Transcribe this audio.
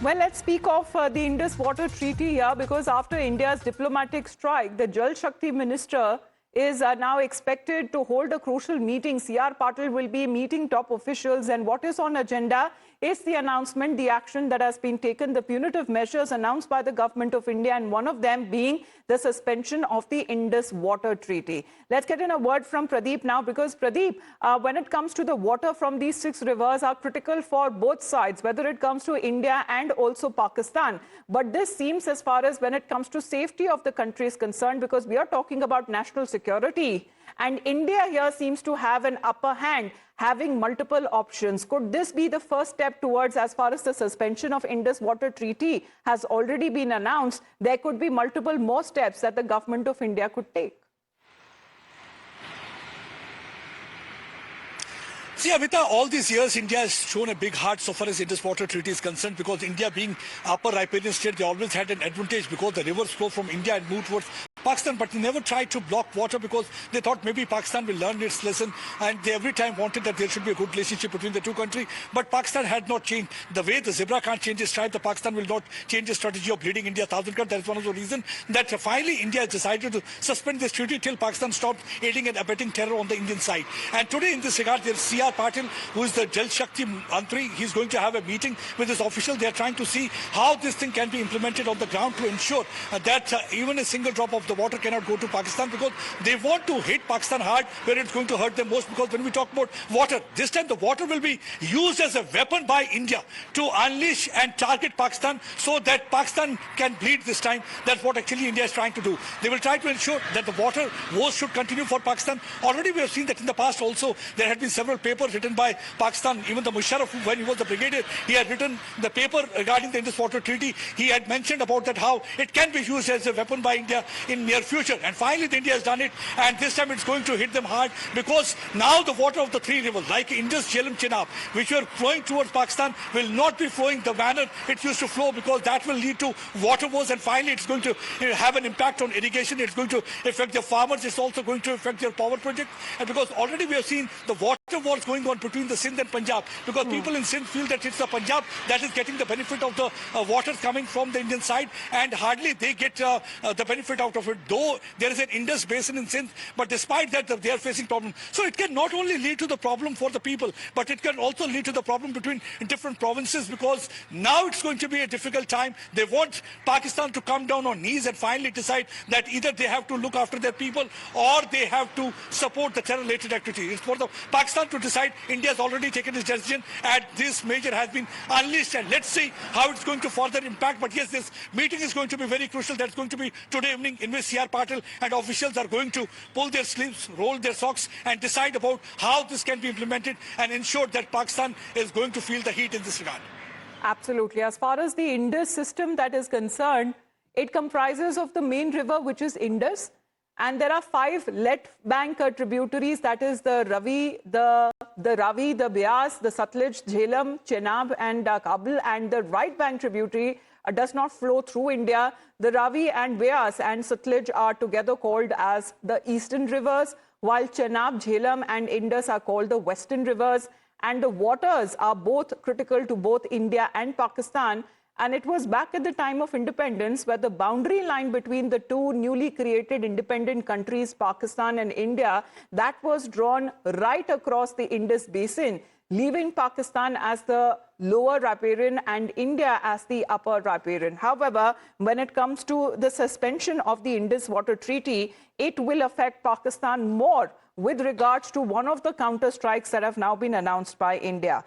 Well, let's speak of the Indus Water Treaty here, because after India's diplomatic strike, the Jal Shakti minister is now expected to hold a crucial meeting. C.R. Paatil will be meeting top officials, and what is on agenda is the announcement, the action that has been taken, the punitive measures announced by the government of India, and one of them being the suspension of the Indus Water Treaty. Let's get in a word from Pradeep now, because Pradeep, when it comes to the water from these 6 rivers are critical for both sides, whether it comes to India and also Pakistan. But this seems, as far as when it comes to safety of the country is concerned, because we are talking about national security, and India here seems to have an upper hand, having multiple options. Could this be the first step towards, as far as the suspension of Indus Water Treaty has already been announced, there could be multiple more steps that the government of India could take? See, Amita, all these years, India has shown a big heart so far as Indus Water Treaty is concerned, because India being upper riparian state, they always had an advantage because the rivers flow from India and move towards Pakistan, but they never tried to block water because they thought maybe Pakistan will learn its lesson, and they every time wanted that there should be a good relationship between the two countries. But Pakistan had not changed. The way the zebra can't change its stripe, the Pakistan will not change its strategy of bleeding India 1,000 cuts. That is one of the reasons that finally India has decided to suspend this treaty till Pakistan stops aiding and abetting terror on the Indian side. And today in this regard, there is C.R. Paatil, who is the Jal Shakti Mantri. He's going to have a meeting with his officials. They are trying to see how this thing can be implemented on the ground to ensure that even a single drop of the water cannot go to Pakistan, because they want to hit Pakistan hard where it's going to hurt them most. Because when we talk about water, this time the water will be used as a weapon by India to unleash and target Pakistan so that Pakistan can bleed this time. That's what actually India is trying to do. They will try to ensure that the water wars should continue for Pakistan. Already we have seen that in the past also there had been several papers written by Pakistan. Even the Musharraf, when he was the brigadier, he had written the paper regarding the Indus Water Treaty. He had mentioned about that how it can be used as a weapon by India in near future. And finally India has done it, and this time it's going to hit them hard, because now the water of the 3 rivers like Indus, Jhelum, Chenab, which were flowing towards Pakistan, will not be flowing the manner it used to flow, because that will lead to water wars, and finally it's going to have an impact on irrigation. It's going to affect the farmers. It's also going to affect their power project. And because already we have seen the water wars going on between the Sindh and Punjab, because people in Sindh feel that it's the Punjab that is getting the benefit of the water coming from the Indian side, and hardly they get the benefit out of it, though there is an Indus basin in Sindh, but despite that they are facing problems. So it can not only lead to the problem for the people, but it can also lead to the problem between different provinces, because now it's going to be a difficult time. They want Pakistan to come down on knees and finally decide that either they have to look after their people or they have to support the terror-related activity. It's for the Pakistan to decide. India has already taken its decision, and this measure has been unleashed, and let's see how it's going to further impact. But yes, this meeting is going to be very crucial. That's going to be today evening, in which C.R. Paatil and officials are going to pull their sleeves, roll their socks, and decide about how this can be implemented and ensure that Pakistan is going to feel the heat in this regard. Absolutely. As far as the Indus system that is concerned, it comprises of the main river, which is Indus, and there are 5 left bank tributaries, that is the Ravi, the Beas, the Satluj, Jhelum, Chenab, and Kabul, and the right bank tributary does not flow through India. The Ravi and Beas and Satluj are together called as the eastern rivers, while Chenab, Jhelum, and Indus are called the western rivers. And the waters are both critical to both India and Pakistan. And it was back at the time of independence where the boundary line between the two newly created independent countries, Pakistan and India, that was drawn right across the Indus basin, leaving Pakistan as the lower riparian and India as the upper riparian. However, when it comes to the suspension of the Indus Water Treaty, it will affect Pakistan more with regards to one of the counter strikes that have now been announced by India.